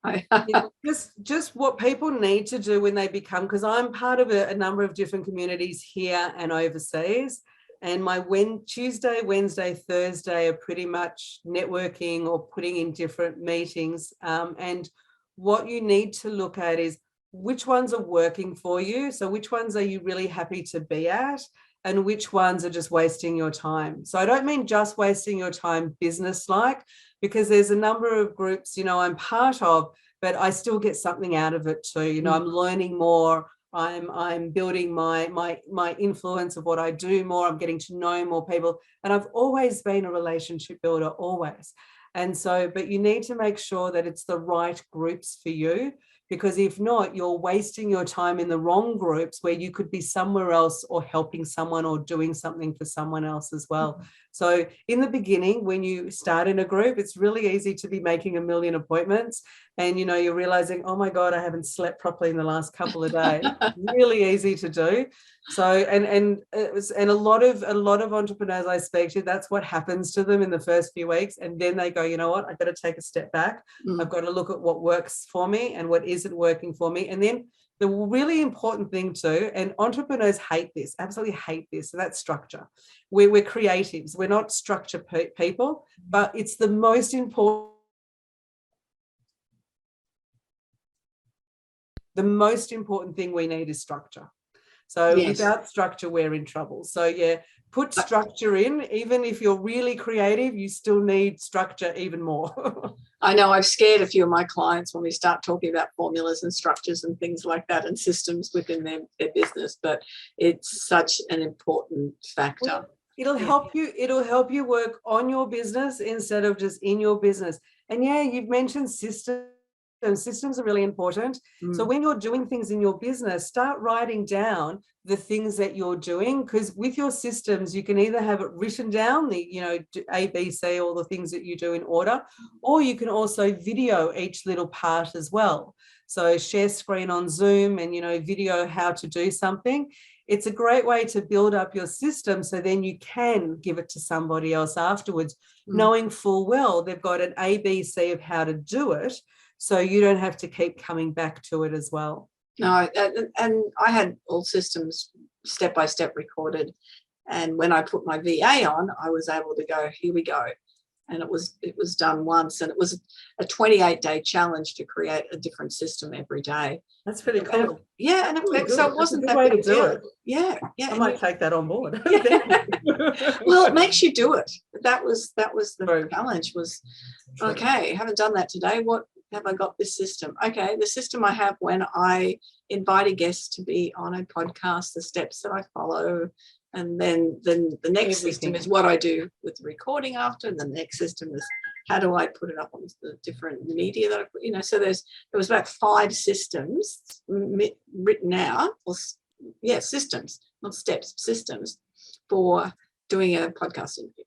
just what people need to do when they become, because I'm part of a number of different communities here and overseas, and my Tuesday, Wednesday, Thursday are pretty much networking or putting in different meetings. And what you need to look at is which ones are working for you. So which ones are you really happy to be at, and which ones are just wasting your time. So I don't mean just wasting your time business-like, because there's a number of groups, I'm part of, but I still get something out of it too. I'm learning more. I'm building my influence of what I do more. I'm getting to know more people. And I've always been a relationship builder, always. And so, but you need to make sure that it's the right groups for you, because if not, you're wasting your time in the wrong groups where you could be somewhere else or helping someone or doing something for someone else as well. So in the beginning, when you start in a group, it's really easy to be making a million appointments, and you're realizing, oh my God, I haven't slept properly in the last couple of days. Really easy to do. So and a lot of entrepreneurs I speak to, that's what happens to them in the first few weeks, and then they go, you know what, I've got to take a step back. I've got to look at what works for me and what isn't working for me. And then the really important thing too, and entrepreneurs hate this, absolutely hate this, so that's structure. We're creatives, we're not structure people, but it's the most important. The most important thing we need is structure. So without structure, we're in trouble. So put structure in. Even if you're really creative, you still need structure even more.
I know I've scared a few of my clients when we start talking about formulas and structures and things like that and systems within their business, but it's such an important factor.
Well, it'll help you work on your business instead of just in your business. And you've mentioned systems. Systems are really important. So when you're doing things in your business, start writing down the things that you're doing, because with your systems, you can either have it written down, the A, B, C, all the things that you do in order, or you can also video each little part as well. So share screen on Zoom and, video how to do something. It's a great way to build up your system, so then you can give it to somebody else afterwards, knowing full well they've got an A, B, C of how to do it. So you don't have to keep coming back to it as well.
No, and I had all systems step by step recorded. And when I put my VA on, I was able to go, here we go. And it was done once. And it was a 28-day challenge to create a different system every day.
That's pretty cool.
And so it wasn't that
way to do it.
Yeah.
I might take that on board.
Well, it makes you do it. That was the challenge was, okay, I haven't done that today. What have I got this system? Okay, the system I have when I invite a guest to be on a podcast, the steps that I follow, and then the next system is what I do with the recording after, and the next system is how do I put it up on the different media that I put, so there was about 5 systems written out, systems, not steps, systems for doing a podcast interview.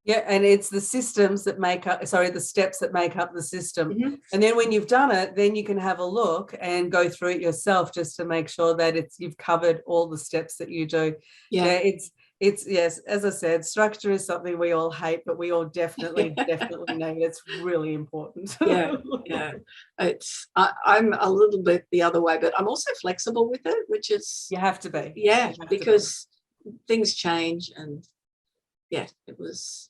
Yeah, and it's the systems that the steps that make up the system. And then when you've done it, then you can have a look and go through it yourself just to make sure that you've covered all the steps that you do. It's, yes, as I said, structure is something we all hate, but we all definitely need. It's really important.
Yeah. I'm a little bit the other way, but I'm also flexible with it, which is,
You have to be.
yeah,
You have to
because things change, and it makes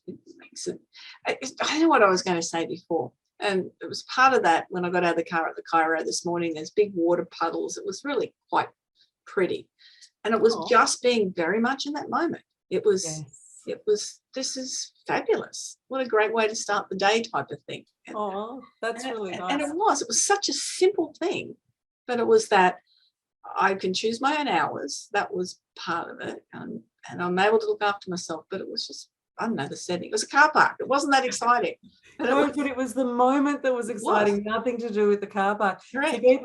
it. I don't know what I was going to say before. And it was part of that when I got out of the car at the Cairo this morning, there's big water puddles. It was really quite pretty. And it was just being very much in that moment. It was, this is fabulous. What a great way to start the day type of thing.
That's really nice.
And it was such a simple thing, but it was that I can choose my own hours. That was part of it. And I'm able to look after myself, but it was just, I don't know, the setting. It was a car park. It wasn't that exciting.
But it was the moment that was exciting, nothing to do with the car park.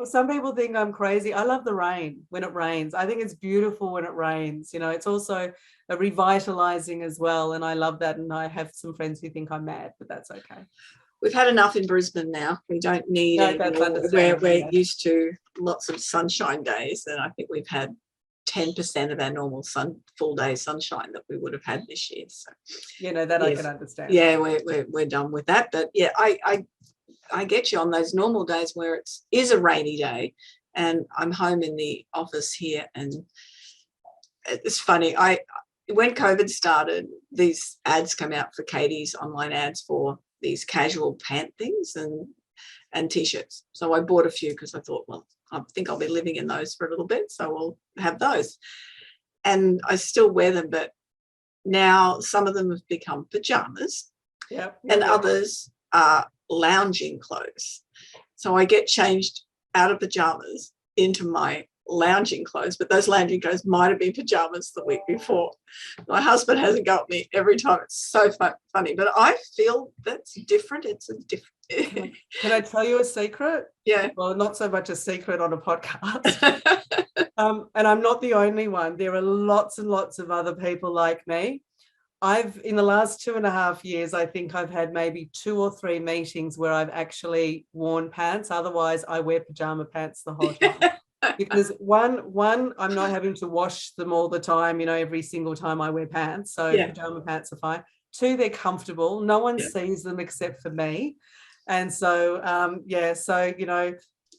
Some people think I'm crazy. I love the rain when it rains. I think it's beautiful when it rains. It's also a revitalizing as well. And I love that. And I have some friends who think I'm mad, but that's okay.
We've had enough in Brisbane now. We don't need any more. We're used to lots of sunshine days. And I think we've had 10% of our normal full day sunshine that we would have had this year. So
I can understand.
Yeah, we're done with that. But yeah, I get you on those normal days where it is a rainy day and I'm home in the office here, and it's funny. When COVID started, these ads come out for Katie's online ads for these casual pant things and t-shirts. So I bought a few because I thought, well, I think I'll be living in those for a little bit, so we'll have those. And I still wear them, but now some of them have become pajamas, and others are lounging clothes. So I get changed out of pajamas into my lounging clothes, but those lounging clothes might have been pajamas the week before. My husband hasn't got me every time. It's so funny, but I feel that's different. It's a different.
Can I tell you a secret?
Yeah.
Well, not so much a secret on a podcast. And I'm not the only one. There are lots and lots of other people like me. In the last 2.5 years, I think I've had maybe 2 or 3 meetings where I've actually worn pants. Otherwise, I wear pajama pants the whole time. Because one, I'm not having to wash them all the time, every single time I wear pants. So pajama pants are fine. 2, they're comfortable. No one sees them except for me. And so,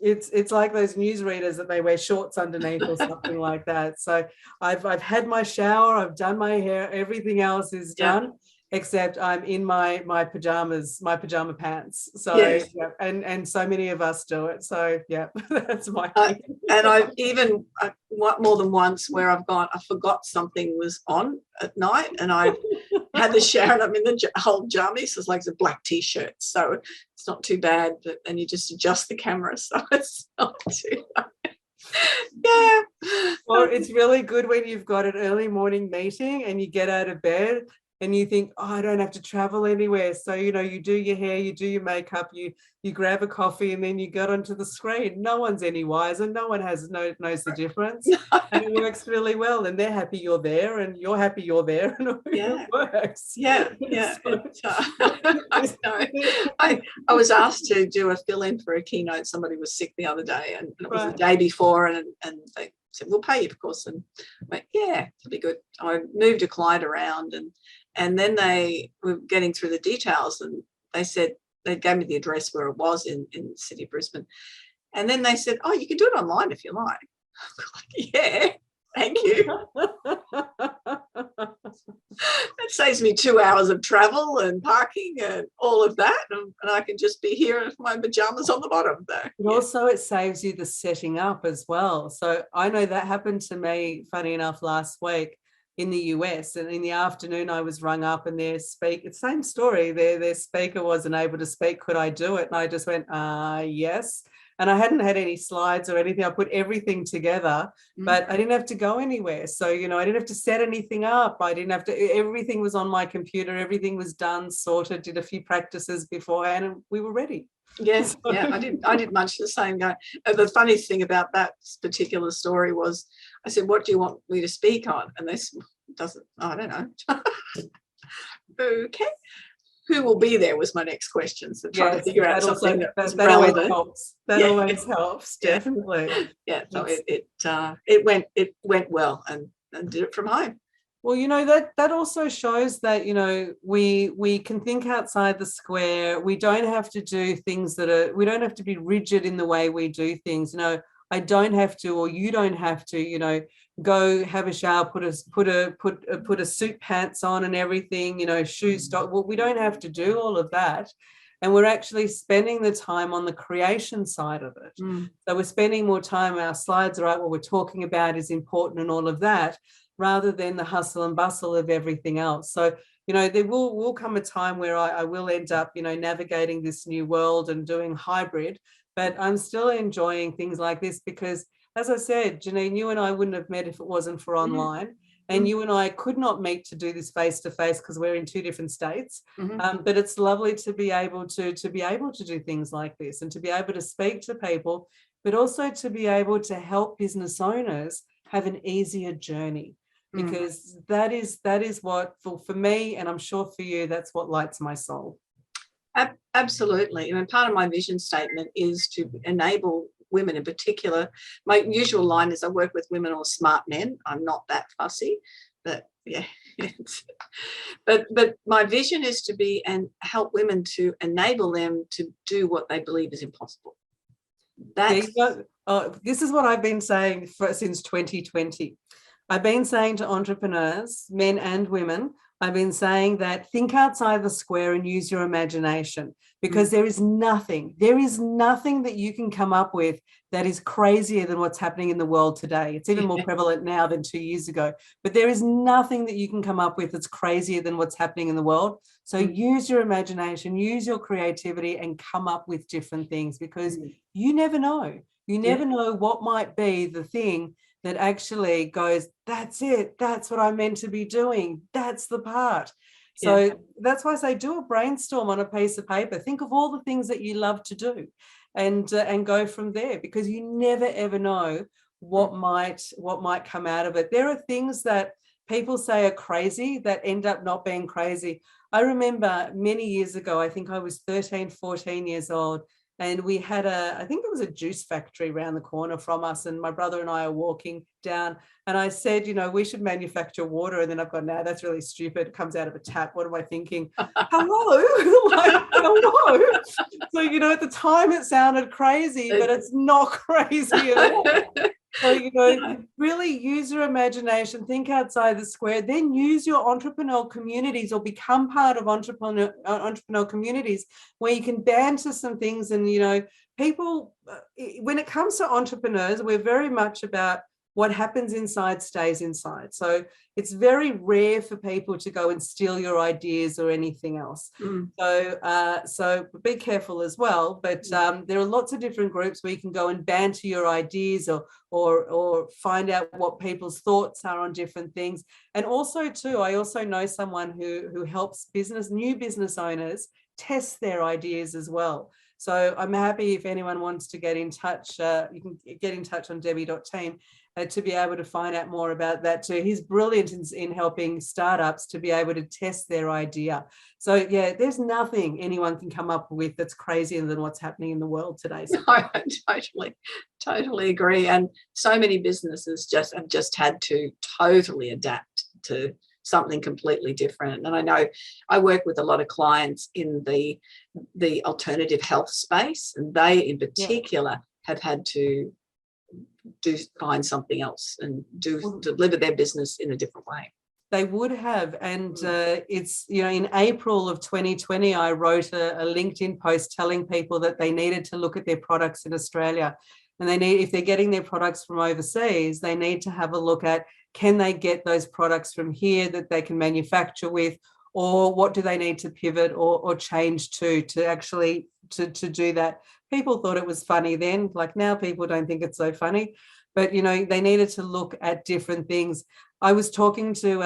it's like those newsreaders that they wear shorts underneath or something like that. So I've had my shower, I've done my hair, everything else is done. Except I'm in my pajamas, my pajama pants. So and so many of us do it. So that's my thing.
And I've even more than once where I forgot something was on at night, and I had the shower and I'm in the whole jammies. So it's like a black t-shirt, so it's not too bad. But then you just adjust the camera, so it's not too bad.
Well, it's really good when you've got an early morning meeting and you get out of bed and you think, I don't have to travel anywhere. So, you do your hair, you do your makeup, you grab a coffee, and then you get onto the screen. No one's any wiser. No one knows the difference. And it works really well. And they're happy you're there, and you're happy you're there, and it works.
I was asked to do a fill-in for a keynote. Somebody was sick the other day, and it was the day before, and they said, we'll pay you, of course. And I went, it'll be good. I moved a client around, and then they were getting through the details, and they said, they gave me the address where it was in the city of Brisbane. And then they said, you can do it online if you like. Yeah, thank you. That saves me 2 hours of travel and parking and all of that. And I can just be here with my pajamas on the bottom there.
But also it saves you the setting up as well. So I know that happened to me, funny enough, last week in the US, and in the afternoon I was rung up and same story, their speaker wasn't able to speak. Could I do it? And I just went, yes. And I hadn't had any slides or anything. I put everything together, but I didn't have to go anywhere. So, I didn't have to set anything up. Everything was on my computer. Everything was done, sorted, did a few practices beforehand, and we were ready.
Yes, I did much the same. The funny thing about that particular story was, I said, what do you want me to speak on? And they said, I don't know. Okay. Who will be there was my next question. So trying to figure out something that
always helps. That always helps, definitely.
So it went well, and did it from home.
Well, that also shows that, we can think outside the square. We don't have to do things we don't have to be rigid in the way we do things. I don't have to, or you don't have to, go have a shower, put a suit pants on and everything, shoes, stock. Well, we don't have to do all of that. And we're actually spending the time on the creation side of it. So we're spending more time, our slides are right, what we're talking about is important and all of that, rather than the hustle and bustle of everything else. So, there will come a time where I will end up, navigating this new world and doing hybrid, but I'm still enjoying things like this because, as I said, Janine, you and I wouldn't have met if it wasn't for online. And you and I could not meet to do this face to face because we're in two different states. But it's lovely to be able to do things like this and to be able to speak to people, but also to be able to help business owners have an easier journey, because that is what for me, and I'm sure for you, that's what lights my soul.
Absolutely. I mean, part of my vision statement is to enable women in particular. My usual line is I work with women or smart men. I'm not that fussy, but yeah. but my vision is to be and help women to enable them to do what they believe is impossible.
This is what I've been saying since 2020. I've been saying to entrepreneurs, men and women, I've been saying that think outside the square and use your imagination, because there is nothing that you can come up with that is crazier than what's happening in the world today. It's even more prevalent now than 2 years ago, but there is nothing that you can come up with that's crazier than what's happening in the world. So use your imagination, use your creativity, and come up with different things, because you never know. You never know what might be the thing that actually goes, that's it, that's what I'm meant to be doing, that's the part. So that's why I say do a brainstorm on a piece of paper. Think of all the things that you love to do and go from there, because you never, ever know what might come out of it. There are things that people say are crazy that end up not being crazy. I remember many years ago, I think I was 13, 14 years old, and we had I think there was a juice factory around the corner from us, and my brother and I are walking down, and I said, we should manufacture water. And then I've gone, no, that's really stupid. It comes out of a tap. What am I thinking? Hello? Like, hello? So, at the time it sounded crazy, but it's not crazy at all. So, really use your imagination, think outside the square, then use your entrepreneurial communities or become part of entrepreneurial communities where you can banter some things. And, people, when it comes to entrepreneurs, we're very much about what happens inside stays inside. So it's very rare for people to go and steal your ideas or anything else. So be careful as well. But there are lots of different groups where you can go and banter your ideas or find out what people's thoughts are on different things. And also too, I also know someone who helps new business owners test their ideas as well. So I'm happy if anyone wants to get in touch, you can get in touch on debbie.team to be able to find out more about that too. He's brilliant in helping startups to be able to test their idea. So yeah, there's nothing anyone can come up with that's crazier than what's happening in the world today.
No, I totally agree. And so many businesses have just had to totally adapt to something completely different. And I know I work with a lot of clients in the alternative health space, and they in particular have had to find something else and deliver their business in a different way.
They would have. And it's, in April of 2020, I wrote a LinkedIn post telling people that they needed to look at their products in Australia. And if they're getting their products from overseas, they need to have a look at, can they get those products from here that they can manufacture with, or what do they need to pivot or change to actually to do that? People thought it was funny then, like now people don't think it's so funny, but they needed to look at different things. I was talking to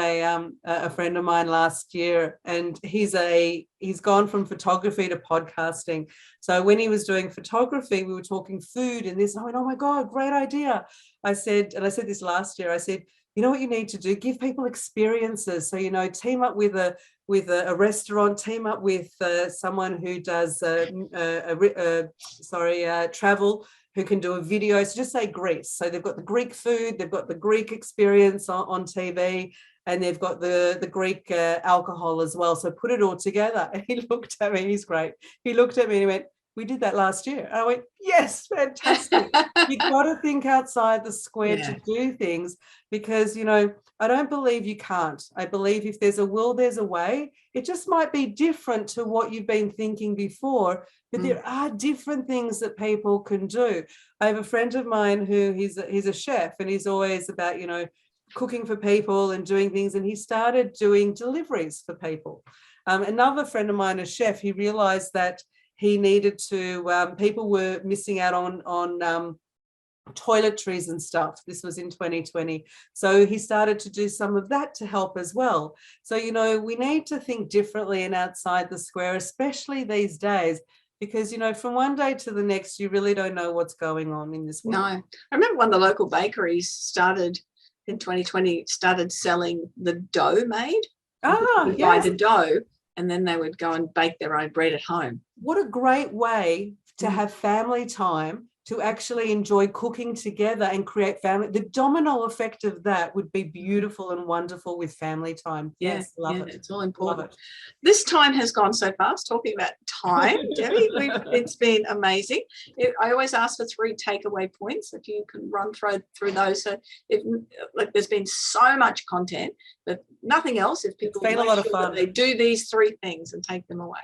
a friend of mine last year, and he's gone from photography to podcasting. So when he was doing photography, we were talking food and this, and I went, oh my God, great idea. I said this last year, I said, you know what you need to do? Give people experiences. So, team up with a restaurant, team up with someone who does travel, who can do a video. So just say Greece. So they've got the Greek food, they've got the Greek experience on TV, and they've got the Greek alcohol as well. So put it all together. And he looked at me, he's great. He looked at me and he went, we did that last year. And I went, yes, fantastic. You've got to think outside the square to do things, because, I don't believe you can't. I believe if there's a will, there's a way. It just might be different to what you've been thinking before, but there are different things that people can do. I have a friend of mine who he's a chef, and he's always about, cooking for people and doing things. And he started doing deliveries for people. Another friend of mine, a chef, he realized that he needed to, people were missing out on toiletries and stuff. This was in 2020. So he started to do some of that to help as well. So, we need to think differently and outside the square, especially these days, because, from one day to the next, you really don't know what's going on in this world.
No. I remember one of the local bakeries started in 2020, started selling the dough made.
Yes.
Buy the dough, and then they would go and bake their own bread at home.
What a great way to have family time, to actually enjoy cooking together and create family. The domino effect of that would be beautiful and wonderful with family time. Yes, love it.
It's all important. This time has gone so fast, talking about time, Debbie. It's been amazing. I always ask for 3 takeaway points, if you can run through those. So there's been so much content, but nothing else. If people
it's been a lot of fun.
They do these 3 things and take them away.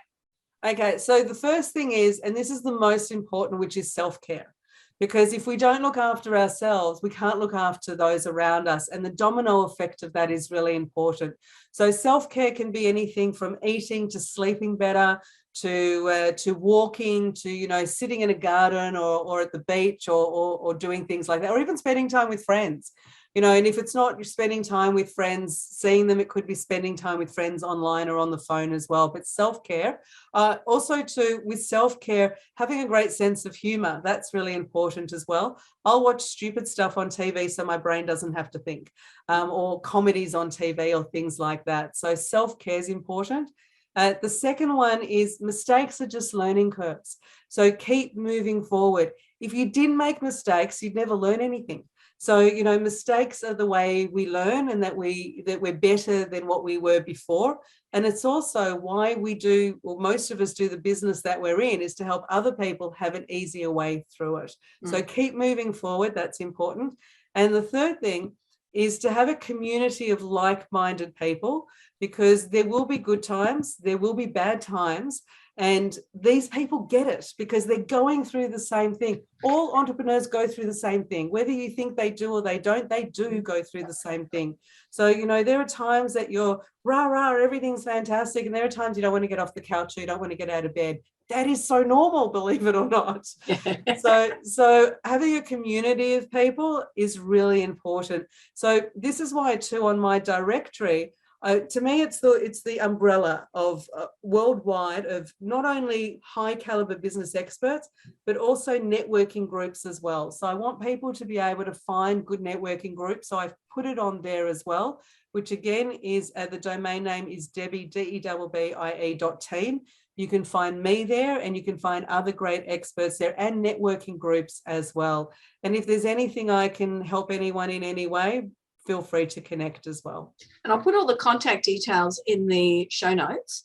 Okay, so the first thing is, and this is the most important, which is self-care. Because if we don't look after ourselves, we can't look after those around us. And the domino effect of that is really important. So self-care can be anything from eating to sleeping better, to walking, to, sitting in a garden or at the beach or doing things like that, or even spending time with friends. And if it's not spending time with friends, seeing them, it could be spending time with friends online or on the phone as well. But self-care, also with self-care, having a great sense of humor, that's really important as well. I'll watch stupid stuff on TV so my brain doesn't have to think, or comedies on TV or things like that. So self-care is important. The second one is mistakes are just learning curves. So keep moving forward. If you didn't make mistakes, you'd never learn anything. So, mistakes are the way we learn, and that we're better than what we were before. And it's also why most of us do the business that we're in, is to help other people have an easier way through it. So keep moving forward. That's important. And the third thing is to have a community of like-minded people, because there will be good times, there will be bad times. And these people get it because they're going through the same thing. All entrepreneurs go through the same thing. Whether you think they do or they don't, they do go through the same thing. So, there are times that you're rah, everything's fantastic. And there are times you don't want to get off the couch, or you don't want to get out of bed. That is so normal, believe it or not. So having a community of people is really important. So this is why too, on my directory, to me, it's the umbrella of worldwide of not only high caliber business experts, but also networking groups as well. So I want people to be able to find good networking groups. So I've put it on there as well, which again is the domain name is Debbie, DEBBIE.team. You can find me there, and you can find other great experts there, and networking groups as well. And if there's anything I can help anyone in any way, feel free to connect as well.
And I'll put all the contact details in the show notes.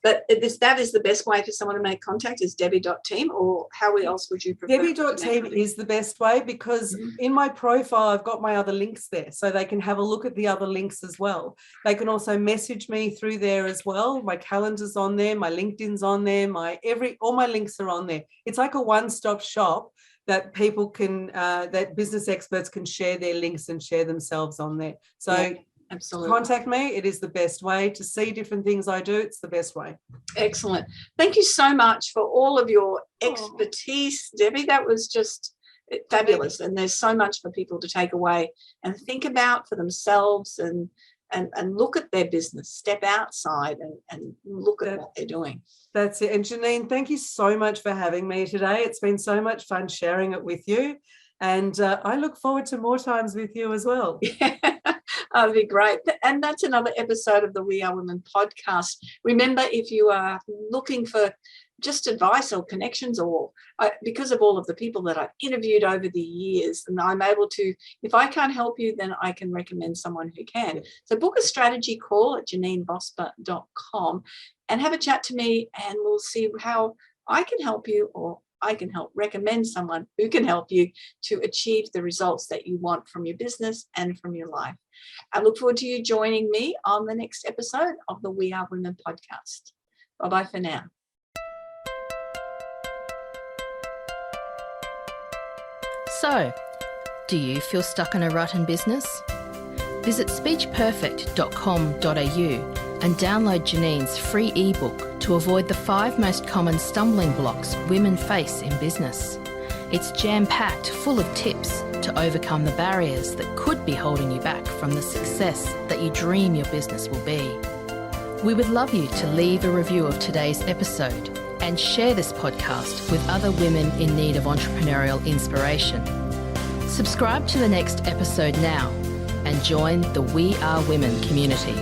But that is the best way for someone to make contact, is Debbie.team, or how else would you prefer?
Debbie.team is the best way, because in my profile, I've got my other links there, so they can have a look at the other links as well. They can also message me through there as well. My calendar's on there, my LinkedIn's on there, all my links are on there. It's like a one-stop shop that people can, that business experts can share their links and share themselves on there. So absolutely, contact me. It is the best way to see different things I do. It's the best way.
Excellent. Thank you so much for all of your expertise, Debbie. That was just fabulous. And there's so much for people to take away and think about for themselves, and look at their business, step outside and look at what they're doing.
That's it. And Janine, thank you so much for having me today. It's been so much fun sharing it with you. And I look forward to more times with you as well.
Yeah, that'd be great. And that's another episode of the We Are Women podcast. Remember, if you are looking for just advice or connections, or because of all of the people that I've interviewed over the years, and I'm able to, if I can't help you, then I can recommend someone who can. So book a strategy call at janinebosper.com and have a chat to me, and we'll see how I can help you, or I can recommend someone who can help you to achieve the results that you want from your business and from your life. I look forward to you joining me on the next episode of the We Are Women podcast. Bye-bye for now.
So, do you feel stuck in a rut in business? Visit speechperfect.com.au and download Janine's free ebook to avoid the 5 most common stumbling blocks women face in business. It's jam-packed full of tips to overcome the barriers that could be holding you back from the success that you dream your business will be. We would love you to leave a review of today's episode and share this podcast with other women in need of entrepreneurial inspiration. Subscribe to the next episode now and join the We Are Women community.